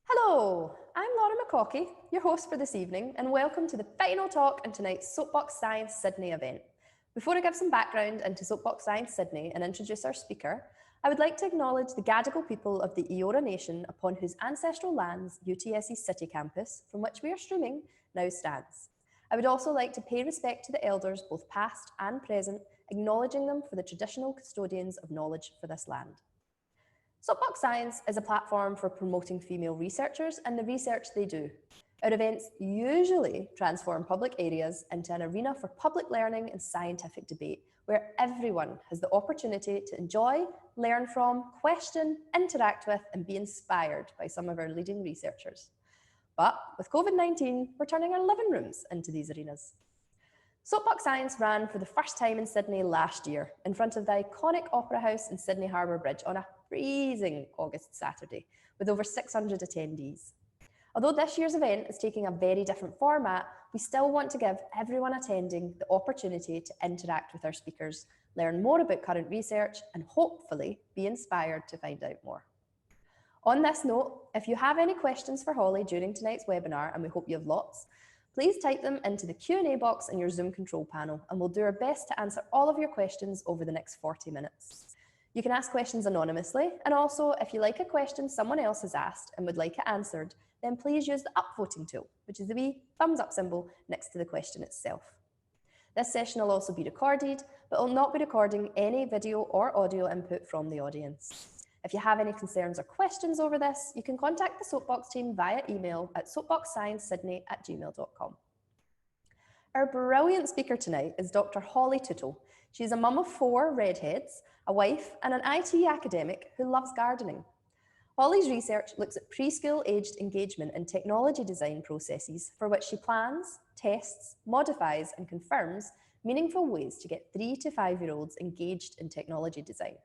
Hello, I'm Laura McCaughey, your host for this evening, and welcome to the final talk in tonight's Soapbox Science Sydney event. Before I give some background into Soapbox Science Sydney and introduce our speaker, I would like to acknowledge the Gadigal people of the Eora Nation upon whose ancestral lands UTSE's City campus, from which we are streaming, now stands. I would also like to pay respect to the elders, both past and present, acknowledging them for the traditional custodians of knowledge for this land. Soapbox Science is a platform for promoting female researchers and the research they do. Our events usually transform public areas into an arena for public learning and scientific debate, where everyone has the opportunity to enjoy, learn from, question, interact with, and be inspired by some of our leading researchers. But with COVID-19, we're turning our living rooms into these arenas. Soapbox Science ran for the first time in Sydney last year in front of the iconic Opera House and Sydney Harbour Bridge on a freezing August Saturday with over 600 attendees. Although this year's event is taking a very different format, we still want to give everyone attending the opportunity to interact with our speakers, learn more about current research, and hopefully be inspired to find out more. On this note, if you have any questions for Holly during tonight's webinar, and we hope you have lots, please type them into the Q&A box in your Zoom control panel, and we'll do our best to answer all of your questions over the next 40 minutes. You can ask questions anonymously, and also if you like a question someone else has asked and would like it answered, then please use the upvoting tool, which is the wee thumbs up symbol next to the question itself. This session will also be recorded, but will not be recording any video or audio input from the audience. If you have any concerns or questions over this, you can contact the Soapbox team via email at soapboxsciencesydney@gmail.com. Our brilliant speaker tonight is Dr Holly Tootell. She's a mum of 4 redheads, a wife, and an IT academic who loves gardening. Holly's research looks at preschool-aged engagement in technology design processes for which she plans, tests, modifies, and confirms meaningful ways to get 3 to 5-year-olds engaged in technology design.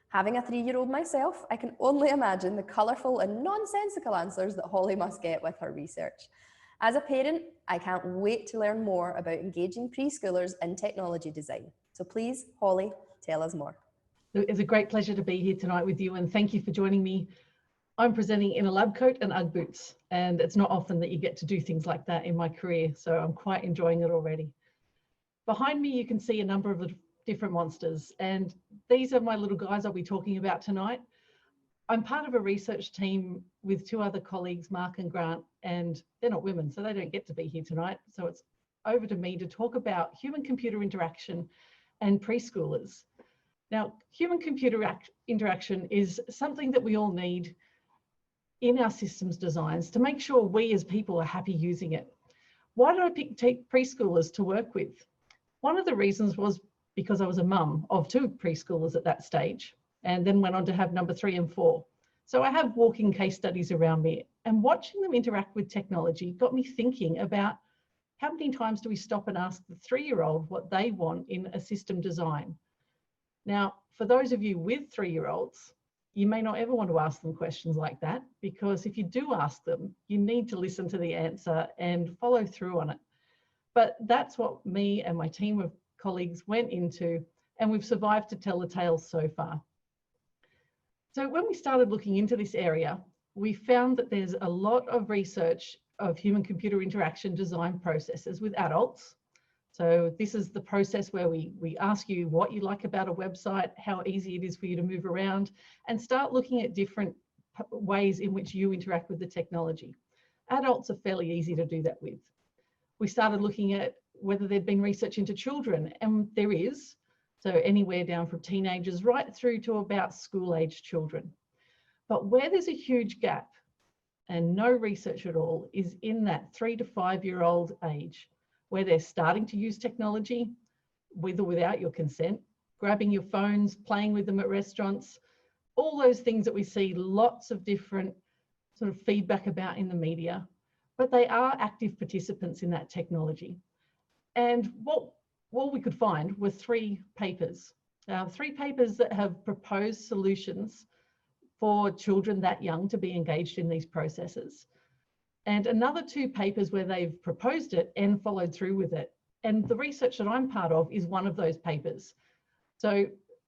Having a 3-year-old myself, I can only imagine the colourful and nonsensical answers that Holly must get with her research. As a parent, I can't wait to learn more about engaging preschoolers in technology design. So please, Holly, tell us more. It's a great pleasure to be here tonight with you, and thank you for joining me. I'm presenting in a lab coat and Ugg boots, and it's not often that you get to do things like that in my career, so I'm quite enjoying it already. Behind me, you can see a number of different monsters, and these are my little guys I'll be talking about tonight. I'm part of a research team with 2 other colleagues, Mark and Grant, and they're not women, so they don't get to be here tonight. So it's over to me to talk about human-computer interaction and preschoolers. Now, human-computer interaction is something that we all need in our systems designs to make sure we as people are happy using it. Why did I pick preschoolers to work with? One of the reasons was because I was a mum of 2 preschoolers at that stage, and then went on to have number 3 and 4. So I have walking case studies around me, and watching them interact with technology got me thinking about how many times do we stop and ask the 3-year-old what they want in a system design. Now, for those of you with 3-year-olds, you may not ever want to ask them questions like that, because if you do ask them, you need to listen to the answer and follow through on it. But that's what me and my team of colleagues went into, and we've survived to tell the tale so far. So when we started looking into this area, we found that there's a lot of research of human-computer interaction design processes with adults. So this is the process where we ask you what you like about a website, how easy it is for you to move around, and start looking at different ways in which you interact with the technology. Adults are fairly easy to do that with. We started looking at whether there'd been research into children, and there is. So anywhere down from teenagers right through to about school-aged children. But where there's a huge gap and no research at all is in that 3 to 5-year-old age, where they're starting to use technology with or without your consent, grabbing your phones, playing with them at restaurants, all those things that we see lots of different sort of feedback about in the media, but they are active participants in that technology. And what we could find were 3 papers, 3 papers that have proposed solutions for children that young to be engaged in these processes. And another 2 papers where they've proposed it and followed through with it. And the research that I'm part of is one of those papers. So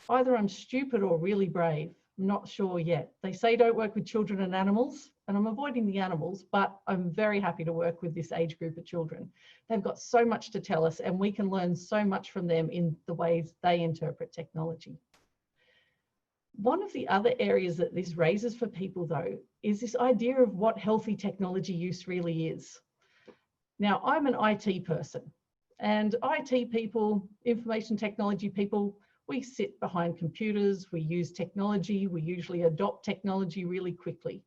either I'm stupid or really brave, I'm not sure yet. They say don't work with children and animals. and I'm avoiding the animals, but I'm very happy to work with this age group of children. They've got so much to tell us, and we can learn so much from them in the ways they interpret technology. One of the other areas that this raises for people, though, is this idea of what healthy technology use really is. Now, I'm an IT person, and IT people, information technology people, we sit behind computers, we use technology, we usually adopt technology really quickly.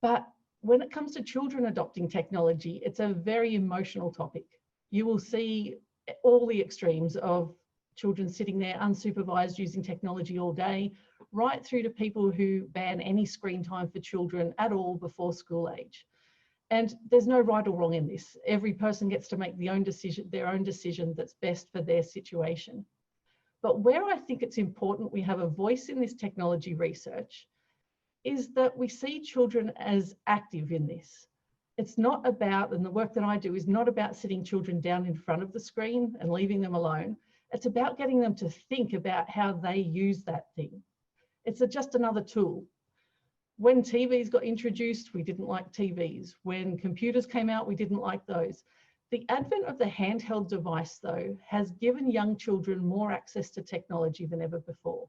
But when it comes to children adopting technology, it's a very emotional topic. You will see all the extremes of children sitting there unsupervised using technology all day, right through to people who ban any screen time for children at all before school age. And there's no right or wrong in this. Every person gets to make their own decision that's best for their situation. But where I think it's important we have a voice in this technology research is that we see children as active in this. It's not about, and the work that I do is not about sitting children down in front of the screen and leaving them alone. It's about getting them to think about how they use that thing. It's just another tool. When TVs got introduced, we didn't like TVs. When computers came out, we didn't like those. The advent of the handheld device, though, has given young children more access to technology than ever before.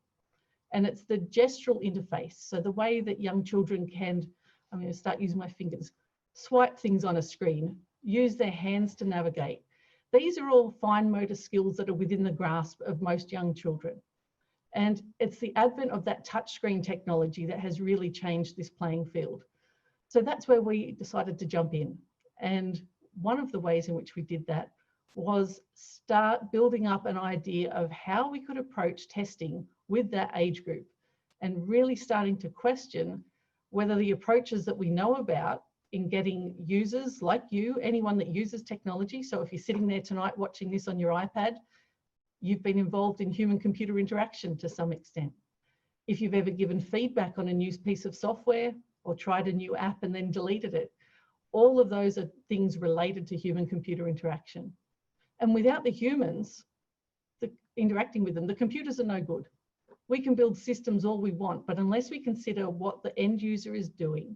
And it's the gestural interface. So the way that young children can, I'm going to start using my fingers, swipe things on a screen, use their hands to navigate. These are all fine motor skills that are within the grasp of most young children. And it's the advent of that touchscreen technology that has really changed this playing field. So that's where we decided to jump in. And one of the ways in which we did that was start building up an idea of how we could approach testing with that age group, and really starting to question whether the approaches that we know about in getting users like you, anyone that uses technology. So if you're sitting there tonight watching this on your iPad, you've been involved in human-computer interaction to some extent. If you've ever given feedback on a new piece of software or tried a new app and then deleted it, all of those are things related to human-computer interaction. And without the humans interacting with them, the computers are no good. We can build systems all we want, but unless we consider what the end user is doing,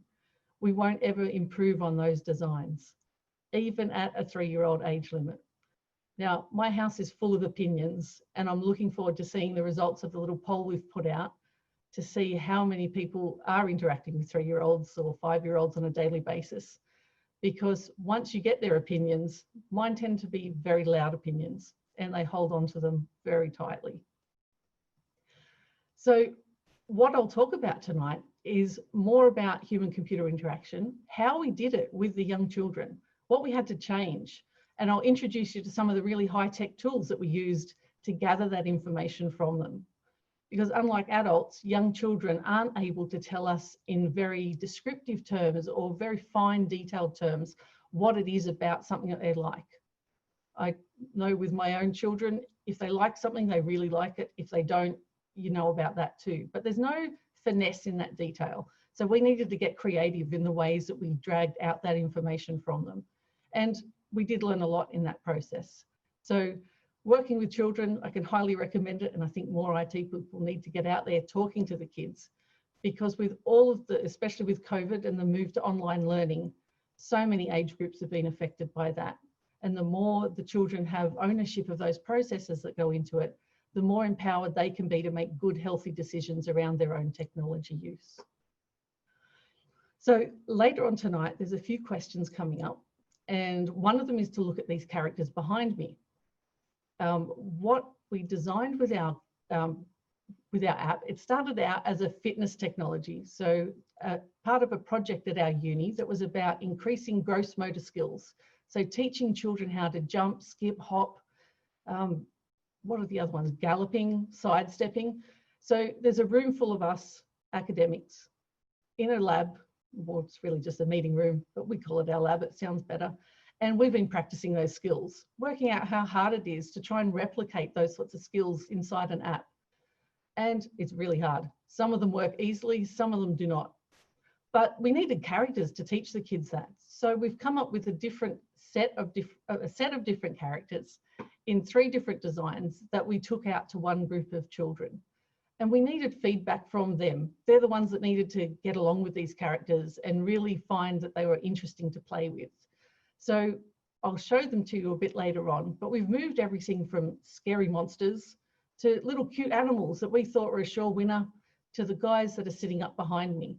we won't ever improve on those designs, even at a 3-year-old age limit. Now, my house is full of opinions, and I'm looking forward to seeing the results of the little poll we've put out to see how many people are interacting with 3-year-olds or 5-year-olds on a daily basis. Because once you get their opinions, mine tend to be very loud opinions, and they hold on to them very tightly. So what I'll talk about tonight is more about human-computer interaction, how we did it with the young children, what we had to change. And I'll introduce you to some of the really high-tech tools that we used to gather that information from them. Because unlike adults, young children aren't able to tell us in very descriptive terms or very fine detailed terms what it is about something that they like. I know with my own children, if they like something, they really like it. If they don't, you know about that too. But there's no finesse in that detail. So we needed to get creative in the ways that we dragged out that information from them. And we did learn a lot in that process. So working with children, I can highly recommend it. And I think more IT people need to get out there talking to the kids, because with all of the, especially with COVID and the move to online learning, so many age groups have been affected by that. And the more the children have ownership of those processes that go into it, the more empowered they can be to make good, healthy decisions around their own technology use. So later on tonight, there's a few questions coming up. And one of them is to look at these characters behind me. What we designed with our app, it started out as a fitness technology. So part of a project at our uni that was about increasing gross motor skills. So teaching children how to jump, skip, hop, what are the other ones? Galloping, sidestepping. So there's a room full of us academics in a lab. Well, it's really just a meeting room, but we call it our lab, it sounds better. And we've been practicing those skills, working out how hard it is to try and replicate those sorts of skills inside an app. And it's really hard. Some of them work easily, some of them do not. But we needed characters to teach the kids that. So we've come up with a set of different characters in 3 different designs that we took out to one group of children. And we needed feedback from them. They're the ones that needed to get along with these characters and really find that they were interesting to play with. So I'll show them to you a bit later on, but we've moved everything from scary monsters to little cute animals that we thought were a sure winner to the guys that are sitting up behind me.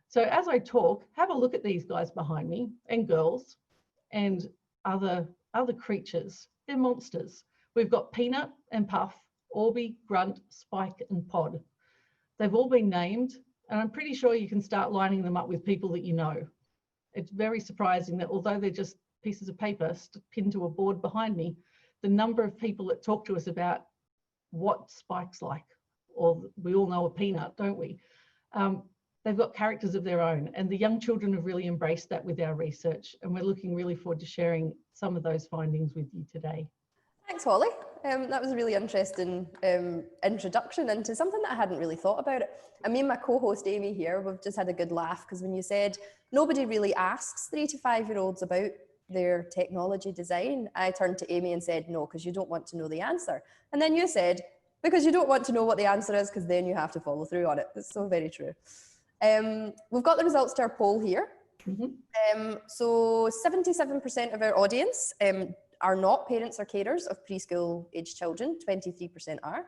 So as I talk, have a look at these guys behind me and girls and other creatures. They're monsters. We've got Peanut and Puff, Orby, Grunt, Spike and Pod. They've all been named, and I'm pretty sure you can start lining them up with people that you know. It's very surprising that although they're just pieces of paper pinned to a board behind me, the number of people that talk to us about what Spike's like, or we all know a Peanut, don't we? They've got characters of their own, and the young children have really embraced that with our research, and we're looking really forward to sharing some of those findings with you today. Thanks, Holly. That was a really interesting introduction into something that I hadn't really thought about it. And me and my co-host Amy here, we've just had a good laugh because when you said nobody really asks 3 to 5-year-olds about their technology design, I turned to Amy and said, no, because you don't want to know the answer. And then you said, because you don't want to know what the answer is, because then you have to follow through on it. It's so very true. We've got the results to our poll here. So 77% of our audience are not parents or carers of preschool age children, 23% are.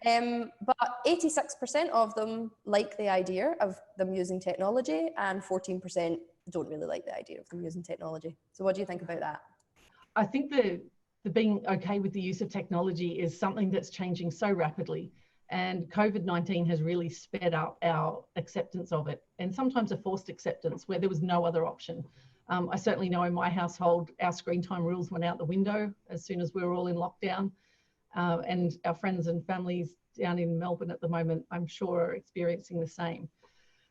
But 86% of them like the idea of them using technology, and 14% don't really like the idea of them using technology. So what do you think about that? I think the being okay with the use of technology is something that's changing so rapidly, and COVID-19 has really sped up our acceptance of it, and sometimes a forced acceptance where there was no other option. I certainly know in my household, our screen time rules went out the window as soon as we were all in lockdown, and our friends and families down in Melbourne at the moment, I'm sure, are experiencing the same.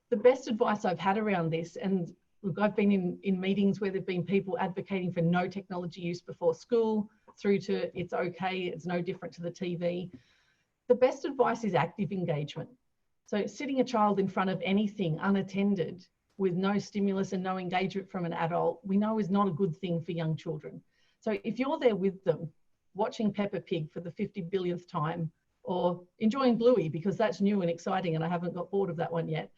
The best advice I've had around this, and look, I've been in meetings where there've been people advocating for no technology use before school, through to it's okay, it's no different to the TV. The best advice is active engagement. So sitting a child in front of anything unattended with no stimulus and no engagement from an adult, we know is not a good thing for young children. So if you're there with them, watching Peppa Pig for the 50 billionth time, or enjoying Bluey because that's new and exciting and I haven't got bored of that one yet,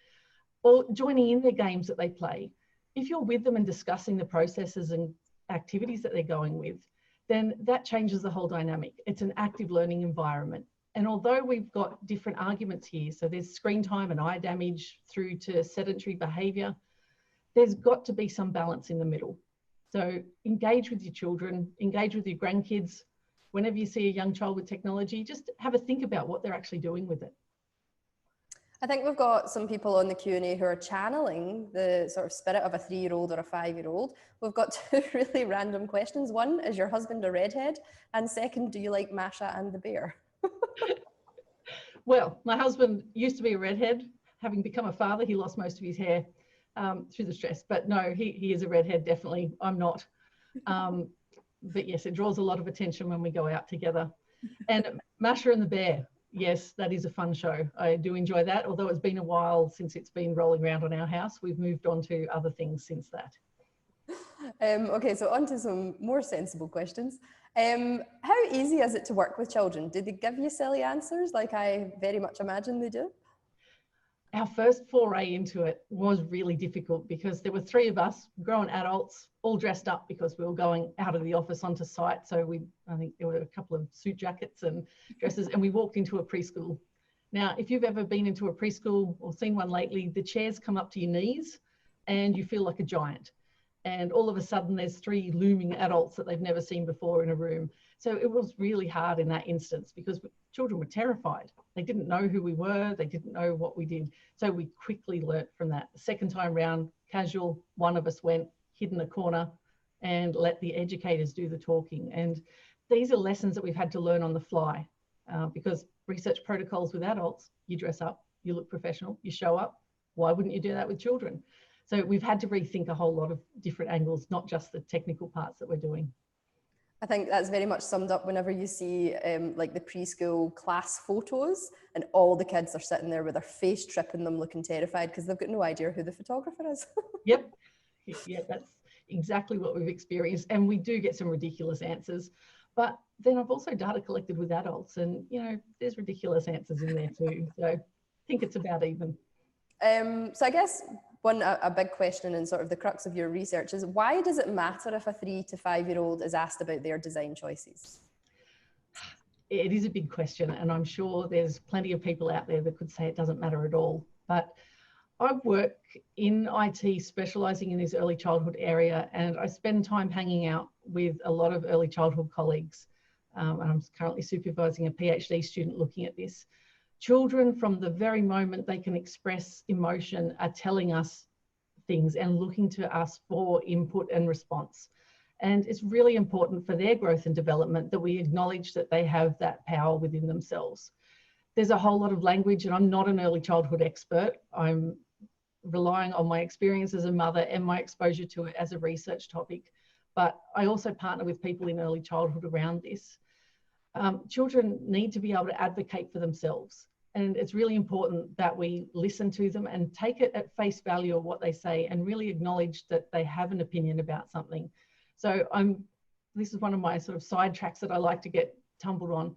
or joining in their games that they play, if you're with them and discussing the processes and activities that they're going with, then that changes the whole dynamic. It's an active learning environment. And although we've got different arguments here, so there's screen time and eye damage through to sedentary behaviour, there's got to be some balance in the middle. So engage with your children, engage with your grandkids. Whenever you see a young child with technology, just have a think about what they're actually doing with it. I think we've got some people on the Q&A who are channeling the sort of spirit of a 3-year-old or a 5-year-old. We've got 2 really random questions. One, is your husband a redhead? And second, do you like Masha and the bear? Well, my husband used to be a redhead. Having become a father, he lost most of his hair through the stress. But no, he is a redhead, definitely. I'm not. But yes, it draws a lot of attention when we go out together. And Masha and the bear. Yes, that is a fun show. I do enjoy that, although it's been a while since it's been rolling around on our house. We've moved on to other things since that. Okay, so on to some more sensible questions. How easy is it to work with children? Do they give you silly answers like I very much imagine they do? Our first foray into it was really difficult because there were 3 of us, grown adults, all dressed up because we were going out of the office onto site. So I think there were a couple of suit jackets and dresses, and we walked into a preschool. Now, if you've ever been into a preschool or seen one lately, the chairs come up to your knees and you feel like a giant. And all of a sudden there's 3 looming adults that they've never seen before in a room. So it was really hard in that instance because children were terrified. They didn't know who we were. They didn't know what we did. So we quickly learnt from that. The second time round, casual, one of us went, hid in a corner and let the educators do the talking. And these are lessons that we've had to learn on the fly because research protocols with adults, you dress up, you look professional, you show up. Why wouldn't you do that with children? So we've had to rethink a whole lot of different angles, not just the technical parts that we're doing. I think that's very much summed up whenever you see like the preschool class photos and all the kids are sitting there with their face tripping them looking terrified because they've got no idea who the photographer is. Yep, yeah, that's exactly what we've experienced. And we do get some ridiculous answers. But then I've also data collected with adults, and there's ridiculous answers in there too. So I think it's about even. So I guess a big question and sort of the crux of your research is, why does it matter if a 3 to 5 year old is asked about their design choices? It is a big question, and I'm sure there's plenty of people out there that could say it doesn't matter at all. But I work in IT, specialising in this early childhood area, and I spend time hanging out with a lot of early childhood colleagues. And I'm currently supervising a PhD student looking at this. Children, from the very moment they can express emotion, are telling us things and looking to us for input and response. And it's really important for their growth and development that we acknowledge that they have that power within themselves. There's a whole lot of language, and I'm not an early childhood expert. I'm relying on my experience as a mother and my exposure to it as a research topic. But I also partner with people in early childhood around this. Children need to be able to advocate for themselves. And it's really important that we listen to them and take it at face value of what they say and really acknowledge that they have an opinion about something. So this is one of my sort of side tracks that I like to get tumbled on.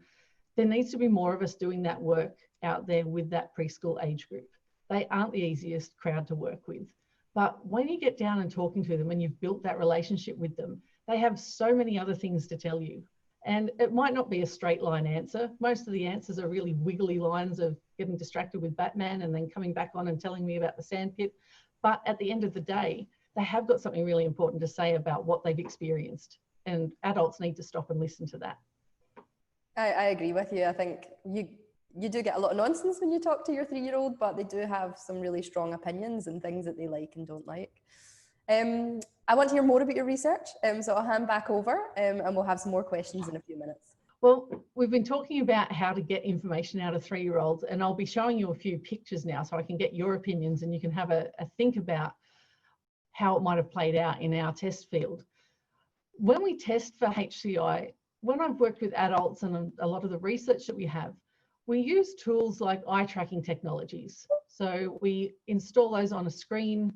There needs to be more of us doing that work out there with that preschool age group. They aren't the easiest crowd to work with. But when you get down and talking to them and you've built that relationship with them, they have so many other things to tell you. And it might not be a straight line answer. Most of the answers are really wiggly lines of getting distracted with Batman and then coming back on and telling me about the sandpit. But at the end of the day, they have got something really important to say about what they've experienced. And adults need to stop and listen to that. I agree with you. I think you do get a lot of nonsense when you talk to your 3-year-old, but they do have some really strong opinions and things that they like and don't like. I want to hear more about your research, so I'll hand back over and we'll have some more questions in a few minutes. Well, we've been talking about how to get information out of 3-year-olds, and I'll be showing you a few pictures now so I can get your opinions and you can have a think about how it might have played out in our test field. When we test for HCI, when I've worked with adults and a lot of the research that we have, we use tools like eye tracking technologies. So we install those on a screen,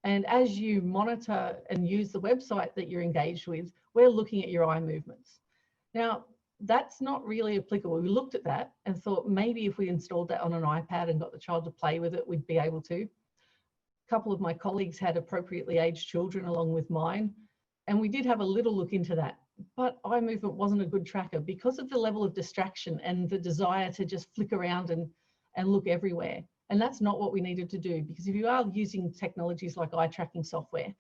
and as you monitor and use the website that you're engaged with, we're looking at your eye movements. Now, that's not really applicable. We looked at that and thought maybe if we installed that on an iPad and got the child to play with it, we'd be able to. A couple of my colleagues had appropriately aged children along with mine, and we did have a little look into that. But eye movement wasn't a good tracker because of the level of distraction and the desire to just flick around and look everywhere. And that's not what we needed to do, because if you are using technologies like eye tracking software,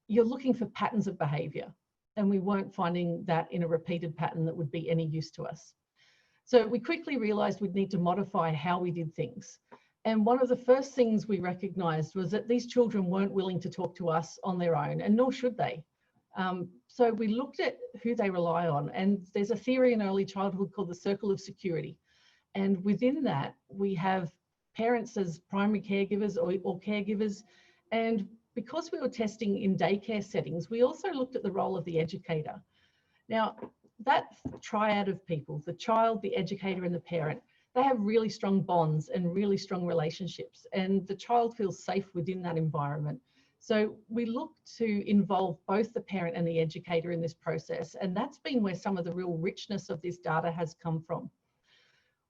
you're looking for patterns of behavior, and we weren't finding that in a repeated pattern that would be any use to us. So we quickly realized we'd need to modify how we did things. And one of the first things we recognized was that these children weren't willing to talk to us on their own, and nor should they. So we looked at who they rely on, and there's a theory in early childhood called the circle of security. And within that, we have parents as primary caregivers or caregivers. And because we were testing in daycare settings, we also looked at the role of the educator. Now, that triad of people, the child, the educator, and the parent, they have really strong bonds and really strong relationships, and the child feels safe within that environment. So we look to involve both the parent and the educator in this process, and that's been where some of the real richness of this data has come from.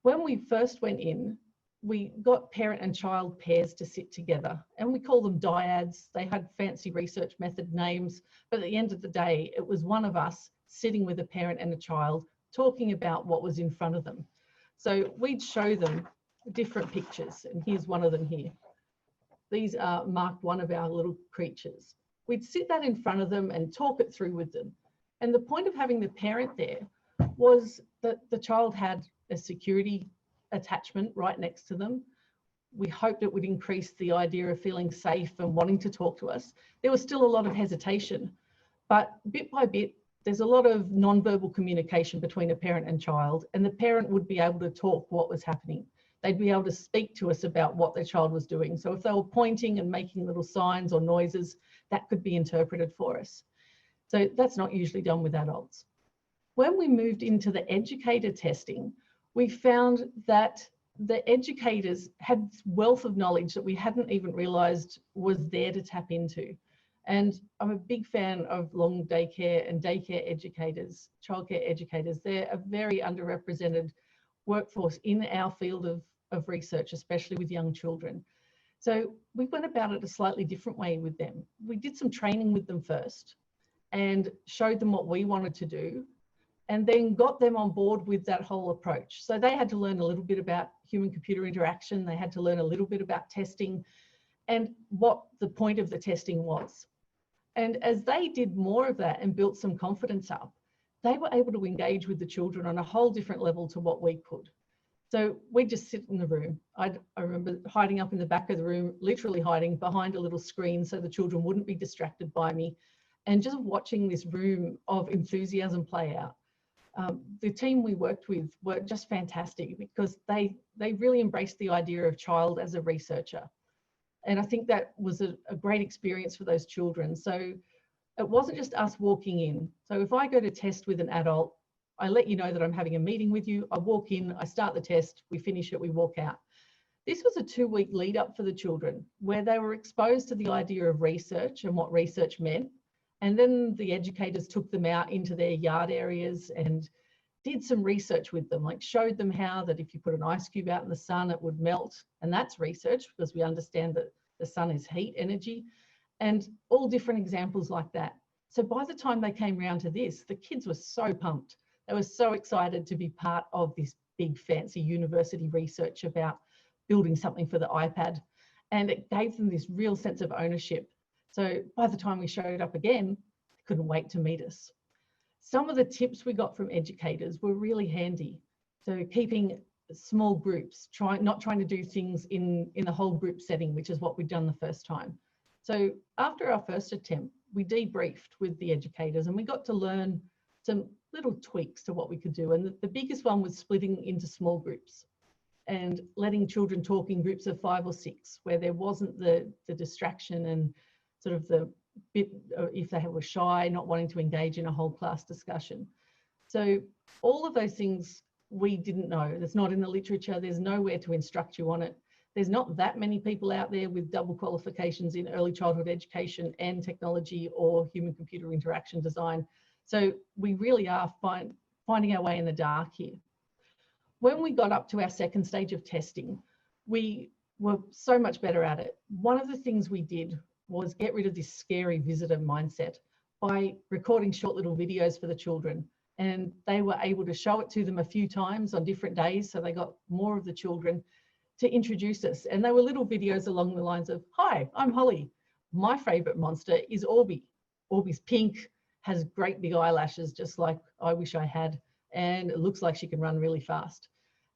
When we first went in, we got parent and child pairs to sit together, and we call them dyads. They had fancy research method names, but at the end of the day, it was one of us sitting with a parent and a child talking about what was in front of them. So we'd show them different pictures, and here's one of them here. These are marked one of our little creatures. We'd sit that in front of them and talk it through with them. And the point of having the parent there was that the child had a security attachment right next to them. We hoped it would increase the idea of feeling safe and wanting to talk to us. There was still a lot of hesitation, but bit by bit, there's a lot of non-verbal communication between a parent and child, and the parent would be able to talk what was happening. They'd be able to speak to us about what their child was doing. So if they were pointing and making little signs or noises, that could be interpreted for us. So that's not usually done with adults. When we moved into the educator testing, we found that the educators had this wealth of knowledge that we hadn't even realized was there to tap into. And I'm a big fan of long daycare and daycare educators, childcare educators. They're a very underrepresented workforce in our field of research, especially with young children. So we went about it a slightly different way with them. We did some training with them first and showed them what we wanted to do, and then got them on board with that whole approach. So they had to learn a little bit about human-computer interaction. They had to learn a little bit about testing and what the point of the testing was. And as they did more of that and built some confidence up, they were able to engage with the children on a whole different level to what we could. So we'd just sit in the room. I remember hiding up in the back of the room, literally hiding behind a little screen so the children wouldn't be distracted by me, and just watching this room of enthusiasm play out. The team we worked with were just fantastic because they really embraced the idea of child as a researcher. And I think that was a great experience for those children. So it wasn't just us walking in. So if I go to test with an adult, I let you know that I'm having a meeting with you. I walk in, I start the test, we finish it, we walk out. This was a 2-week lead up for the children where they were exposed to the idea of research and what research meant. And then the educators took them out into their yard areas and did some research with them, like showed them how that if you put an ice cube out in the sun, it would melt. And that's research because we understand that the sun is heat energy, and all different examples like that. So by the time they came around to this, the kids were so pumped. They were so excited to be part of this big fancy university research about building something for the iPad. And it gave them this real sense of ownership. So by the time we showed up again, they couldn't wait to meet us. Some of the tips we got from educators were really handy. So keeping small groups, not trying to do things in the whole group setting, which is what we'd done the first time. So after our first attempt, we debriefed with the educators and we got to learn some little tweaks to what we could do. And the biggest one was splitting into small groups and letting children talk in groups of 5 or 6, where there wasn't the distraction and sort of the bit, if they were shy, not wanting to engage in a whole class discussion. So all of those things we didn't know. It's not in the literature. There's nowhere to instruct you on it. There's not that many people out there with double qualifications in early childhood education and technology or human-computer interaction design. So we really are finding our way in the dark here. When we got up to our second stage of testing, we were so much better at it. One of the things we did was get rid of this scary visitor mindset by recording short little videos for the children. And they were able to show it to them a few times on different days. So they got more of the children to introduce us. And they were little videos along the lines of, hi, I'm Holly. My favorite monster is Orby. Orby's pink, has great big eyelashes, just like I wish I had. And it looks like she can run really fast.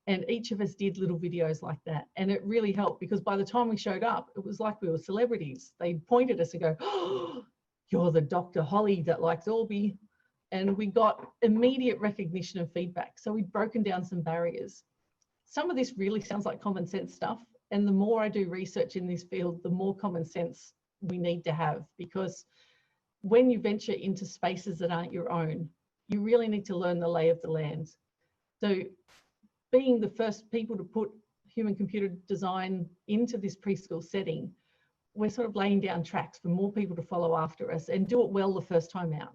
And each of us did little videos like that. And it really helped because by the time we showed up, it was like we were celebrities. They pointed at us and go, oh, you're the Dr. Holly that likes Orby. And we got immediate recognition and feedback. So we'd broken down some barriers. Some of this really sounds like common sense stuff. And the more I do research in this field, the more common sense we need to have, because when you venture into spaces that aren't your own, you really need to learn the lay of the land. So being the first people to put human-computer design into this preschool setting, we're sort of laying down tracks for more people to follow after us and do it well the first time out.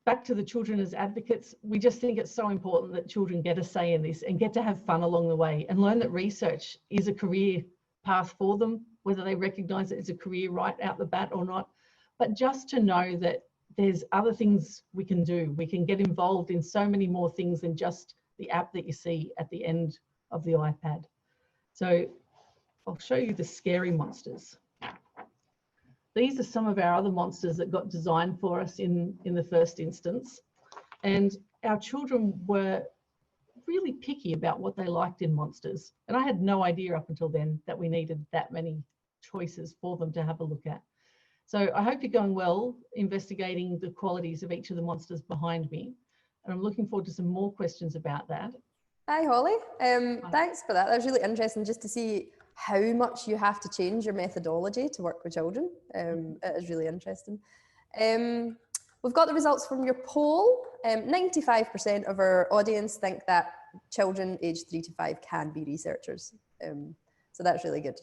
Back to the children as advocates, we just think it's so important that children get a say in this and get to have fun along the way and learn that research is a career path for them, whether they recognise it as a career right out the bat or not. But just to know that there's other things we can do. We can get involved in so many more things than just the app that you see at the end of the iPad. So I'll show you the scary monsters. These are some of our other monsters that got designed for us in the first instance. And our children were really picky about what they liked in monsters. And I had no idea up until then that we needed that many choices for them to have a look at. So I hope you're going well investigating the qualities of each of the monsters behind me. And I'm looking forward to some more questions about that. Hi, Holly. Thanks for that. That was really interesting just to see how much you have to change your methodology to work with children. It is really interesting. We've got the results from your poll. 95% of our audience think that children aged 3 to 5 can be researchers. So that's really good.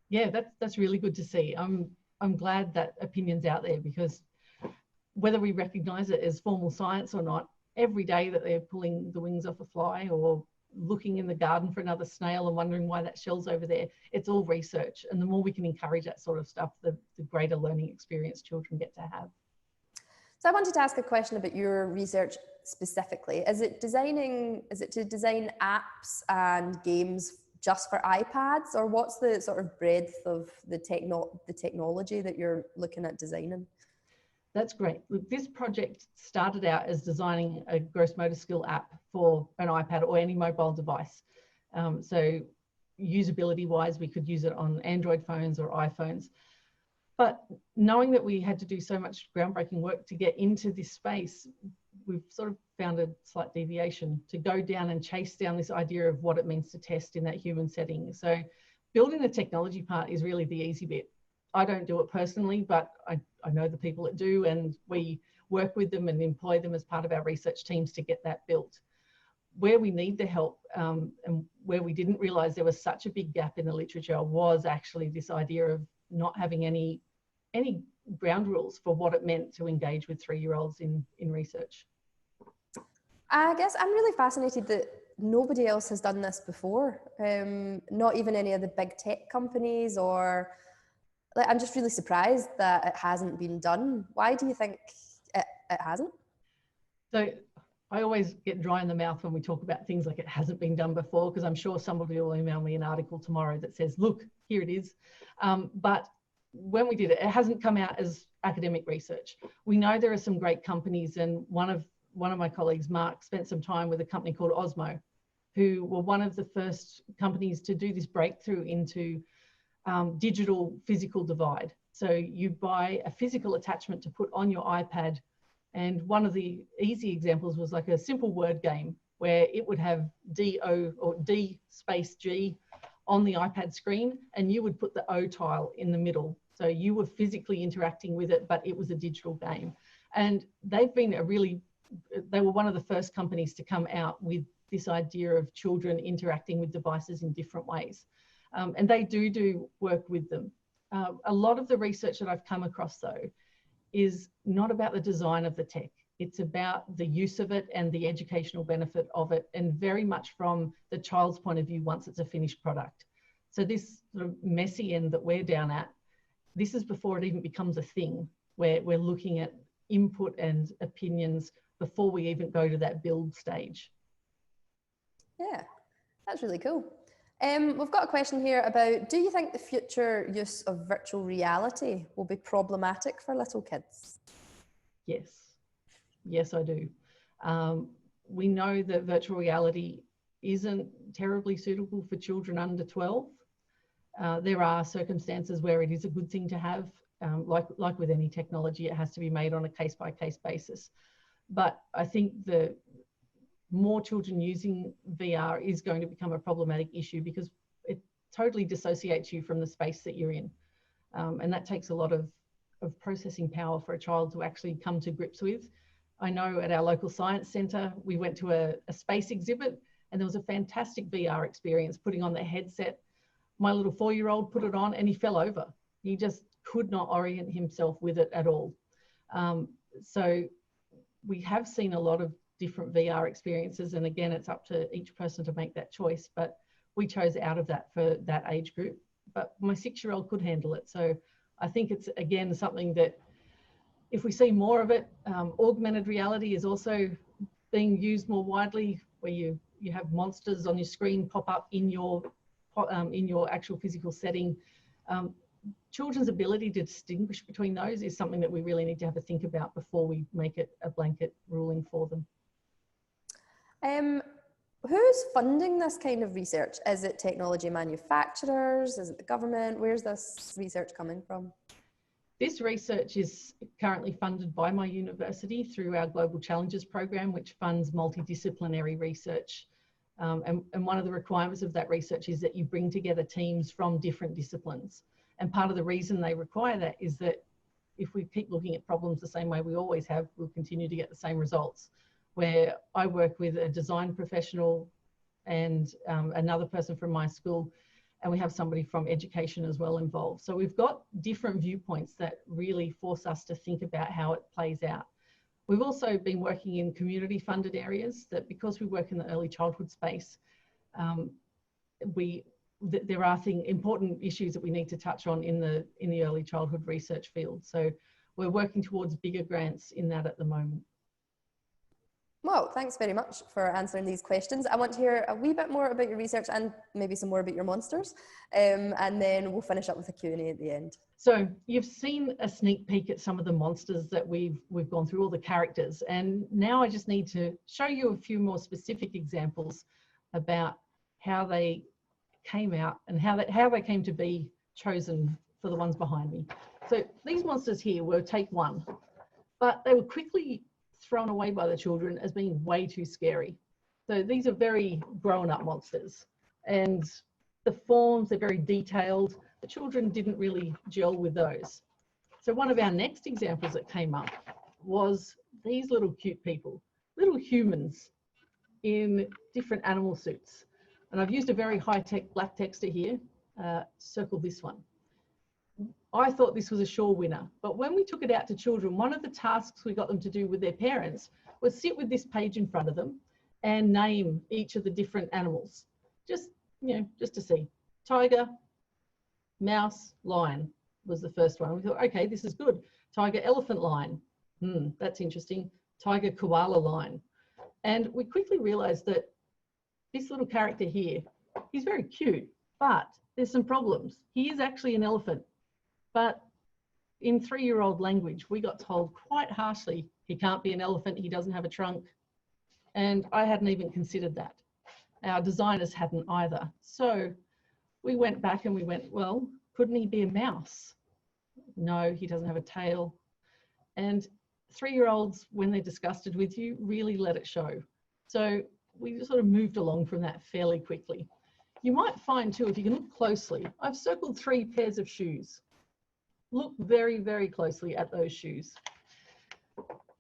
Yeah, that's really good to see. I'm glad that opinion's out there, because whether we recognise it as formal science or not, every day that they're pulling the wings off a fly or looking in the garden for another snail and wondering why that shell's over there, it's all research. And the more we can encourage that sort of stuff, the greater learning experience children get to have. So I wanted to ask a question about your research specifically. Is it to design apps and games just for iPads, or what's the sort of breadth of the technology that you're looking at designing? That's great. Look, this project started out as designing a gross motor skill app for an iPad or any mobile device. So usability wise, we could use it on Android phones or iPhones. But knowing that we had to do so much groundbreaking work to get into this space, we've sort of found a slight deviation to go down and chase down this idea of what it means to test in that human setting. So building the technology part is really the easy bit. I don't do it personally, but I know the people that do, and we work with them and employ them as part of our research teams to get that built. Where we need the help and where we didn't realise there was such a big gap in the literature was actually this idea of not having any ground rules for what it meant to engage with 3-year-olds in research. I guess I'm really fascinated that nobody else has done this before, not even any of the big tech companies, or like, I'm just really surprised that it hasn't been done. Why do you think it hasn't? So I always get dry in the mouth when we talk about things like it hasn't been done before, because I'm sure somebody will email me an article tomorrow that says, look, here it is. But when we did it, it hasn't come out as academic research. We know there are some great companies, and one of my colleagues, Mark, spent some time with a company called Osmo, who were one of the first companies to do this breakthrough into digital physical divide. So you buy a physical attachment to put on your iPad, and one of the easy examples was like a simple word game where it would have D-O or D space G on the iPad screen, and you would put the O tile in the middle. So you were physically interacting with it, but it was a digital game. And they were one of the first companies to come out with this idea of children interacting with devices in different ways. And they do work with them. A lot of the research that I've come across, though, is not about the design of the tech. It's about the use of it and the educational benefit of it, and very much from the child's point of view once it's a finished product. So this sort of messy end that we're down at, this is before it even becomes a thing, where we're looking at input and opinions before we even go to that build stage. Yeah, that's really cool. We've got a question here about, do you think the future use of virtual reality will be problematic for little kids? Yes, I do. We know that virtual reality isn't terribly suitable for children under 12. There are circumstances where it is a good thing to have. Like with any technology, it has to be made on a case-by-case basis. But I think the more children using VR is going to become a problematic issue, because it totally dissociates you from the space that you're in. And that takes a lot of processing power for a child to actually come to grips with. I know at our local science centre, we went to a space exhibit, and there was a fantastic VR experience putting on the headset. My little 4-year-old put it on and he fell over. He just could not orient himself with it at all. So we have seen a lot of different VR experiences, and again, it's up to each person to make that choice, but we chose out of that for that age group. But my 6-year-old could handle it. So I think it's, again, something that if we see more of it, augmented reality is also being used more widely, where you have monsters on your screen pop up in your actual physical setting. Children's ability to distinguish between those is something that we really need to have a think about before we make it a blanket ruling for them. Who's funding this kind of research? Is it technology manufacturers? Is it the government? Where's this research coming from? This research is currently funded by my university through our Global Challenges program, which funds multidisciplinary research. And one of the requirements of that research is that you bring together teams from different disciplines. And part of the reason they require that is that if we keep looking at problems the same way we always have, we'll continue to get the same results. Where I work with a design professional and another person from my school, and we have somebody from education as well involved. So we've got different viewpoints that really force us to think about how it plays out. We've also been working in community funded areas that, because we work in the early childhood space, there are important issues that we need to touch on in the early childhood research field. So we're working towards bigger grants in that at the moment. Well, thanks very much for answering these questions. I want to hear a wee bit more about your research and maybe some more about your monsters. And then we'll finish up with a Q&A at the end. So you've seen a sneak peek at some of the monsters that we've gone through, all the characters. And now I just need to show you a few more specific examples about how they came out and how they came to be chosen for the ones behind me. So these monsters here were take one, but they were quickly thrown away by the children as being way too scary. So these are very grown up monsters, and the forms, they're very detailed. The children didn't really gel with those. So one of our next examples that came up was these little cute people, little humans in different animal suits. And I've used a very high-tech black texter here, circle this one. I thought this was a sure winner, but when we took it out to children, one of the tasks we got them to do with their parents was sit with this page in front of them and name each of the different animals. Just to see. Tiger, mouse, lion was the first one. We thought, okay, this is good. Tiger, elephant, lion. That's interesting. Tiger, koala, lion. And we quickly realized that this little character here, he's very cute, but there's some problems. He is actually an elephant, but in 3-year-old language, we got told quite harshly, he can't be an elephant, he doesn't have a trunk. And I hadn't even considered that. Our designers hadn't either. So we went back and we went, well, couldn't he be a mouse? No, he doesn't have a tail. And 3-year-olds, when they're disgusted with you, really let it show. So we just sort of moved along from that fairly quickly. You might find too, if you can look closely, I've circled 3 pairs of shoes. Look very, very closely at those shoes.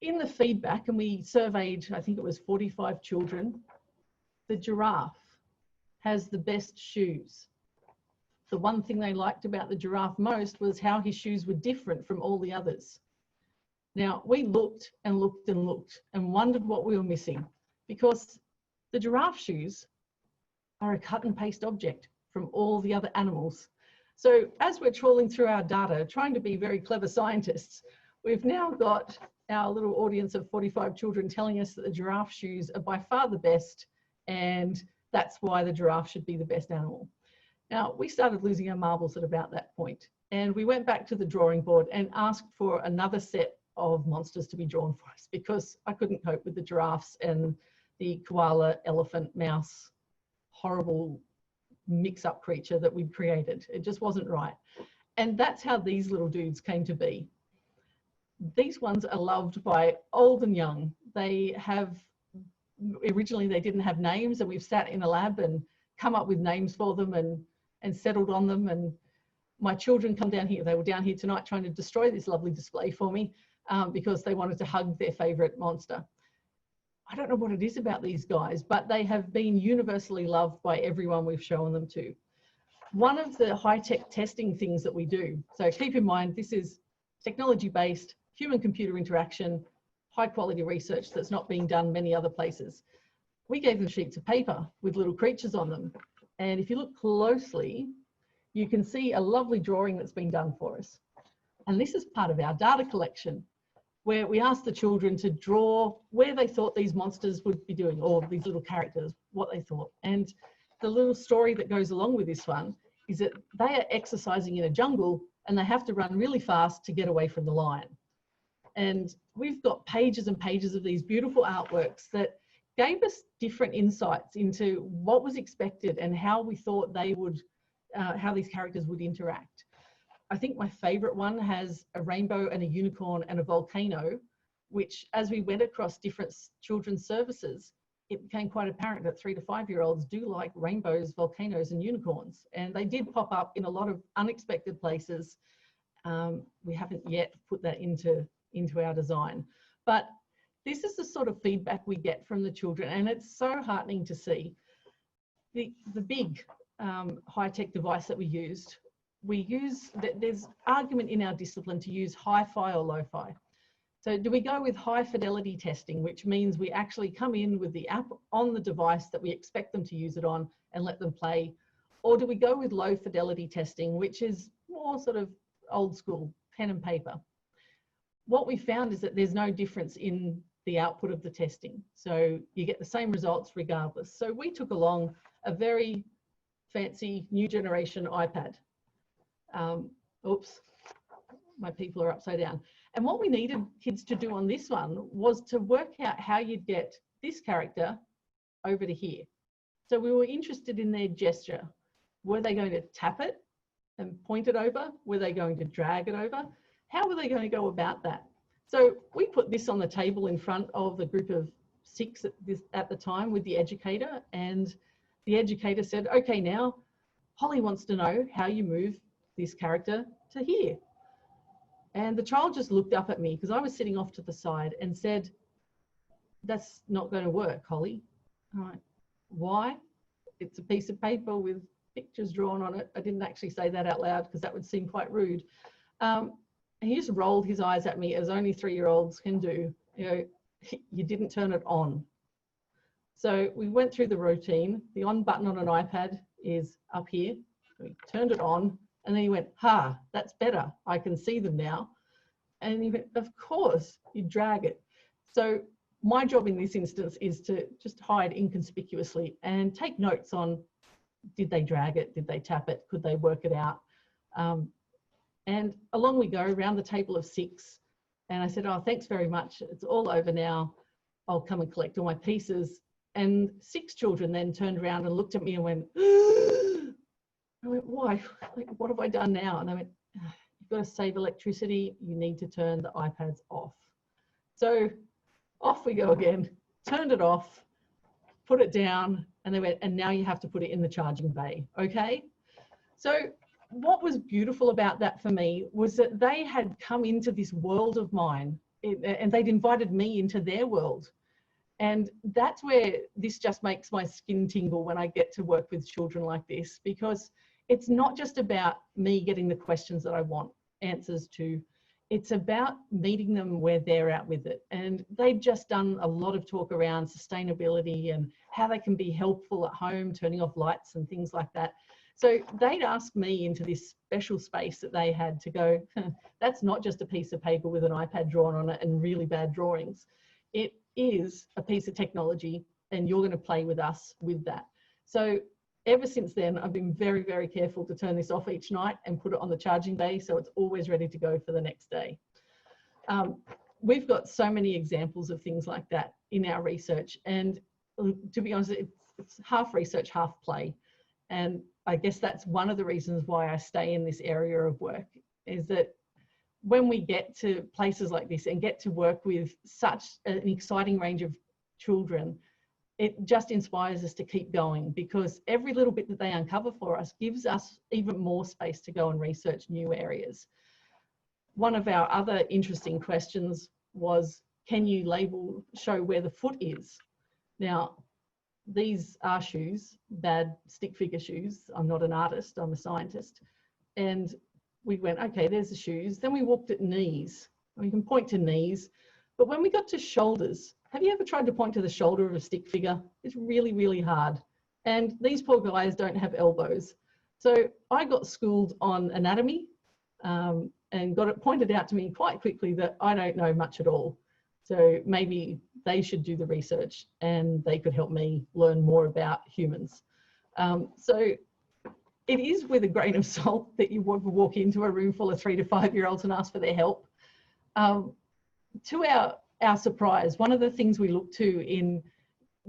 In the feedback, and we surveyed, I think it was 45 children, the giraffe has the best shoes. The one thing they liked about the giraffe most was how his shoes were different from all the others. Now, we looked and looked and looked and wondered what we were missing, because the giraffe shoes are a cut and paste object from all the other animals. So as we're trawling through our data, trying to be very clever scientists, we've now got our little audience of 45 children telling us that the giraffe shoes are by far the best, and that's why the giraffe should be the best animal. Now, we started losing our marbles at about that point, and we went back to the drawing board and asked for another set of monsters to be drawn for us, because I couldn't cope with the giraffes and the koala, elephant, mouse, horrible mix-up creature that we'd created. It just wasn't right. And that's how these little dudes came to be. These ones are loved by old and young. They have, originally they didn't have names, and we've sat in a lab and come up with names for them and settled on them. And my children come down here. They were down here tonight trying to destroy this lovely display for me because they wanted to hug their favorite monster. I don't know what it is about these guys, but they have been universally loved by everyone we've shown them to. One of the high-tech testing things that we do, so keep in mind, this is technology-based, human-computer interaction, high-quality research that's not being done many other places. We gave them sheets of paper with little creatures on them. And if you look closely, you can see a lovely drawing that's been done for us. And this is part of our data collection, where we asked the children to draw where they thought these monsters would be doing, or these little characters, what they thought. And the little story that goes along with this one is that they are exercising in a jungle and they have to run really fast to get away from the lion. And we've got pages and pages of these beautiful artworks that gave us different insights into what was expected and how we thought they would, how these characters would interact. I think my favorite one has a rainbow and a unicorn and a volcano, which as we went across different children's services, it became quite apparent that 3 to 5-year-olds do like rainbows, volcanoes and unicorns. And they did pop up in a lot of unexpected places. We haven't yet put that into our design. But this is the sort of feedback we get from the children, and it's so heartening to see. The big high-tech device that we used, there's argument in our discipline to use hi-fi or lo-fi. So do we go with high fidelity testing, which means we actually come in with the app on the device that we expect them to use it on and let them play? Or do we go with low fidelity testing, which is more sort of old school, pen and paper? What we found is that there's no difference in the output of the testing. So you get the same results regardless. So we took along a very fancy new generation iPad. Oops, my people are upside down. And what we needed kids to do on this one was to work out how you'd get this character over to here. So we were interested in their gesture. Were they going to tap it and point it over? Were they going to drag it over? How were they going to go about that? So we put this on the table in front of the group of 6 at the time with the educator, and the educator said, okay, now Holly wants to know how you move this character to here. And the child just looked up at me because I was sitting off to the side and said, that's not going to work, Holly. I'm like, why? It's a piece of paper with pictures drawn on it. I didn't actually say that out loud because that would seem quite rude. And he just rolled his eyes at me, as only 3-year-olds can do. You know, you didn't turn it on. So we went through the routine. The on button on an iPad is up here. We turned it on, and then he went, ha, that's better. I can see them now. And he went, of course, you drag it. So my job in this instance is to just hide inconspicuously and take notes on, did they drag it? Did they tap it? Could they work it out? And along we go around the table of 6. And I said, oh, thanks very much. It's all over now. I'll come and collect all my pieces. And 6 children then turned around and looked at me and went, I went, why? Like, what have I done now? And they went, you've got to save electricity. You need to turn the iPads off. So off we go again, turned it off, put it down, and they went, and now you have to put it in the charging bay, okay? So what was beautiful about that for me was that they had come into this world of mine, and they'd invited me into their world. And that's where this just makes my skin tingle when I get to work with children like this, because it's not just about me getting the questions that I want answers to. It's about meeting them where they're at with it. And they've just done a lot of talk around sustainability and how they can be helpful at home, turning off lights and things like that. So they'd ask me into this special space that they had to go, that's not just a piece of paper with an iPad drawn on it and really bad drawings. It is a piece of technology, and you're going to play with us with that. So ever since then, I've been very, very careful to turn this off each night and put it on the charging bay so it's always ready to go for the next day. We've got so many examples of things like that in our research, and to be honest, it's half research, half play. And I guess that's one of the reasons why I stay in this area of work, is that when we get to places like this and get to work with such an exciting range of children, it just inspires us to keep going, because every little bit that they uncover for us gives us even more space to go and research new areas. One of our other interesting questions was, can you show where the foot is? Now, these are shoes, bad stick figure shoes. I'm not an artist, I'm a scientist. And we went, okay, there's the shoes. Then we walked at knees. We can point to knees. But when we got to shoulders, have you ever tried to point to the shoulder of a stick figure? It's really, really hard. And these poor guys don't have elbows. So I got schooled on anatomy and got it pointed out to me quite quickly that I don't know much at all. So maybe they should do the research and they could help me learn more about humans. So it is with a grain of salt that you walk into a room full of 3 to 5-year-olds and ask for their help. To our surprise, one of the things we look to in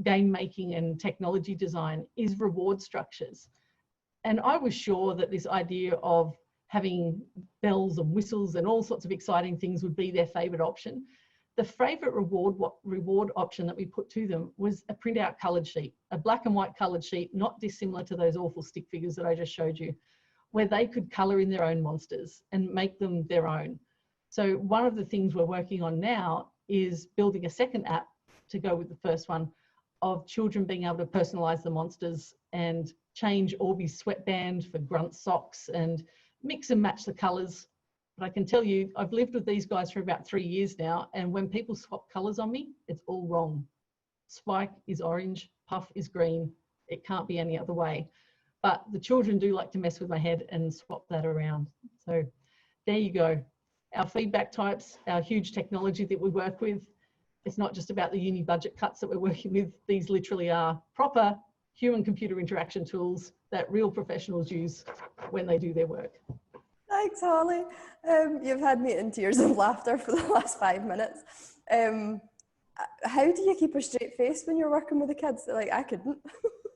game making and technology design is reward structures. And I was sure that this idea of having bells and whistles and all sorts of exciting things would be their favorite option. The favorite reward option that we put to them was a printout colored sheet, a black and white colored sheet, not dissimilar to those awful stick figures that I just showed you, where they could color in their own monsters and make them their own. So one of the things we're working on now is building a second app to go with the first one, of children being able to personalize the monsters and change Orbeez sweatband for grunt socks and mix and match the colours. But I can tell you, I've lived with these guys for about 3 years now, and when people swap colours on me, it's all wrong. Spike is orange, Puff is green. It can't be any other way. But the children do like to mess with my head and swap that around. So there you go. Our feedback types, our huge technology that we work with. It's not just about the uni budget cuts that we're working with. These literally are proper human-computer interaction tools that real professionals use when they do their work. Thanks, Holly. You've had me in tears of laughter for the last 5 minutes. How do you keep a straight face when you're working with the kids? Like, I couldn't.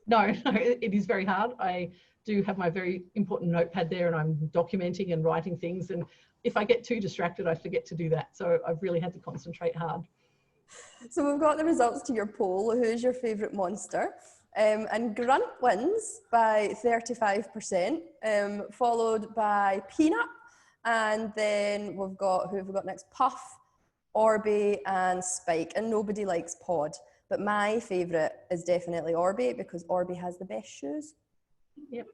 No, it is very hard. I do have my very important notepad there, and I'm documenting and writing things. And if I get too distracted, I forget to do that. So I've really had to concentrate hard. So we've got the results to your poll. Who's your favourite monster? And Grunt wins by 35%, followed by Peanut. And then who have we got next? Puff, Orby and Spike. And nobody likes Pod. But my favourite is definitely Orby, because Orby has the best shoes. Yep,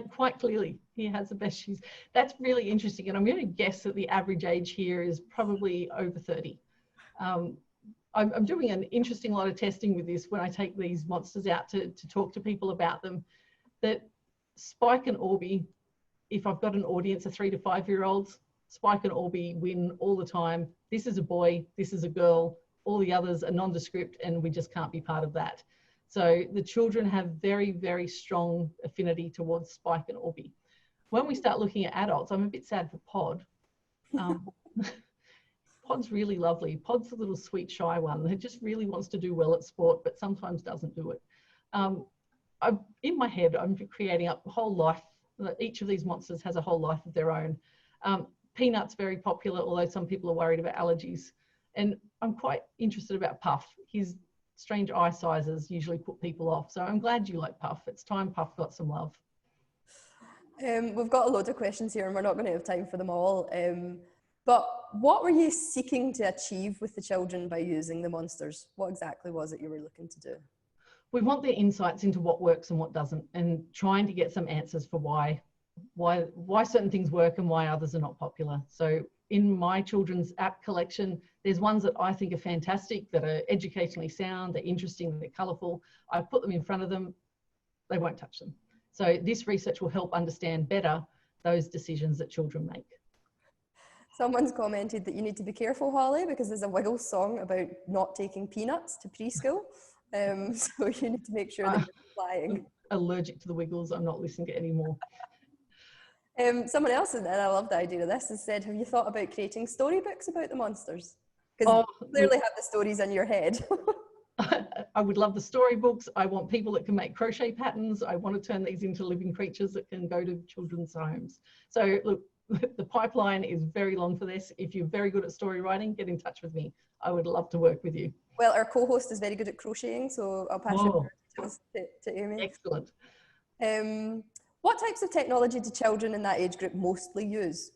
quite clearly he has the best shoes. That's really interesting. And I'm going to guess that the average age here is probably over 30. I'm doing an interesting lot of testing with this when I take these monsters out to talk to people about them. That Spike and Orby, if I've got an audience of 3 to 5 year olds, Spike and Orby win all the time. This is a boy, this is a girl. All the others are nondescript, and we just can't be part of that. So the children have very, very strong affinity towards Spike and Orby. When we start looking at adults, I'm a bit sad for Pod. Pod's really lovely. Pod's the little sweet, shy one that just really wants to do well at sport, but sometimes doesn't do it. In my head, I'm creating up a whole life. Each of these monsters has a whole life of their own. Peanut's very popular, although some people are worried about allergies. And I'm quite interested about Puff. His strange eye sizes usually put people off. So I'm glad you like Puff. It's time Puff got some love. We've got a load of questions here, and we're not going to have time for them all. But what were you seeking to achieve with the children by using the monsters? What exactly was it you were looking to do? We want their insights into what works and what doesn't, and trying to get some answers for why certain things work and why others are not popular. So in my children's app collection, there's ones that I think are fantastic, that are educationally sound, they're interesting, they're colourful. I put them in front of them, they won't touch them. So this research will help understand better those decisions that children make. Someone's commented that you need to be careful, Holly, because there's a Wiggles song about not taking peanuts to preschool. So you need to make sure that you're complying. I'm allergic to the Wiggles, I'm not listening to any more. Someone else, and I love the idea of this, has said, have you thought about creating storybooks about the monsters? Because you clearly have the stories in your head. I would love the storybooks. I want people that can make crochet patterns. I want to turn these into living creatures that can go to children's homes. So look, the pipeline is very long for this. If you're very good at story writing, get in touch with me. I would love to work with you. Well, our co-host is very good at crocheting, so I'll pass your details to Amy. Excellent. What types of technology do children in that age group mostly use?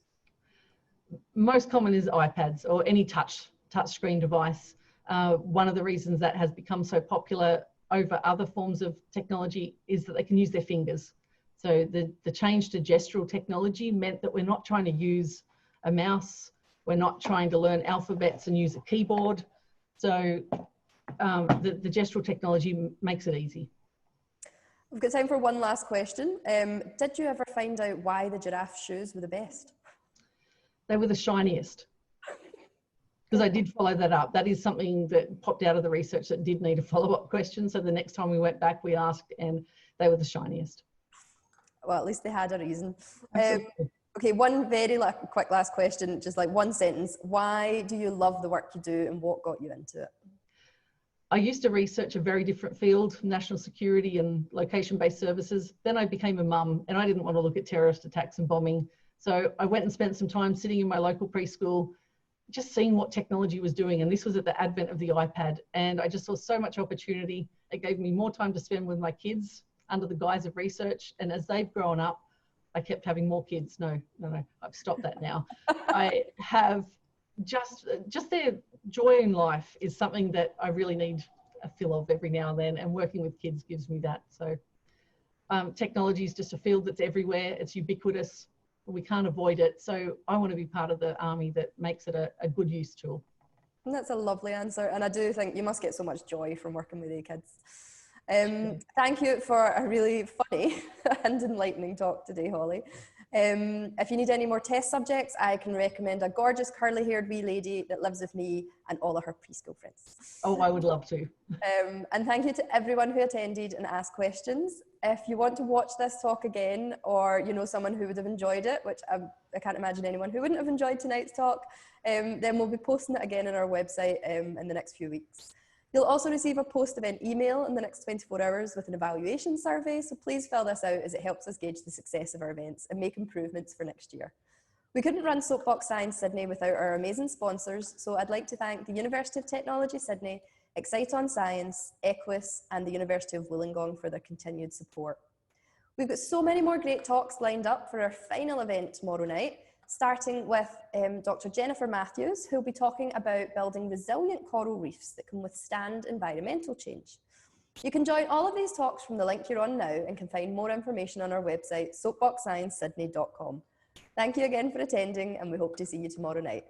Most common is iPads or any touch screen device. One of the reasons that has become so popular over other forms of technology is that they can use their fingers. So the change to gestural technology meant that we're not trying to use a mouse, we're not trying to learn alphabets and use a keyboard. So the gestural technology makes it easy. We've got time for one last question. Did you ever find out why the giraffe shoes were the best? They were the shiniest. Because I did follow that up. That is something that popped out of the research that did need a follow-up question. So the next time we went back, we asked, and they were the shiniest. Well, at least they had a reason. Okay, one very quick last question, just like one sentence. Why do you love the work you do, and what got you into it? I used to research a very different field, national security and location-based services. Then I became a mum, and I didn't want to look at terrorist attacks and bombing. So I went and spent some time sitting in my local preschool, just seeing what technology was doing. And this was at the advent of the iPad. And I just saw so much opportunity. It gave me more time to spend with my kids under the guise of research. And as they've grown up, I kept having more kids. No, I've stopped that now. I have just their joy in life is something that I really need a fill of every now and then. And working with kids gives me that. So Technology is just a field that's everywhere. It's ubiquitous. We can't avoid it. So I want to be part of the army that makes it a good use tool. And that's a lovely answer. And I do think you must get so much joy from working with the kids. Thank you for a really funny and enlightening talk today, Holly. If you need any more test subjects, I can recommend a gorgeous curly-haired wee lady that lives with me and all of her preschool friends. Oh, I would love to. And thank you to everyone who attended and asked questions. If you want to watch this talk again, or you know someone who would have enjoyed it, which I can't imagine anyone who wouldn't have enjoyed tonight's talk, then we'll be posting it again on our website in the next few weeks. You'll also receive a post-event email in the next 24 hours with an evaluation survey, so please fill this out as it helps us gauge the success of our events and make improvements for next year. We couldn't run Soapbox Science Sydney without our amazing sponsors, so I'd like to thank the University of Technology Sydney, Excite on Science, Equus, and the University of Wollongong for their continued support. We've got so many more great talks lined up for our final event tomorrow night, starting with Dr. Jennifer Matthews, who'll be talking about building resilient coral reefs that can withstand environmental change. You can join all of these talks from the link you're on now and can find more information on our website, soapboxsciencesydney.com. Thank you again for attending, and we hope to see you tomorrow night.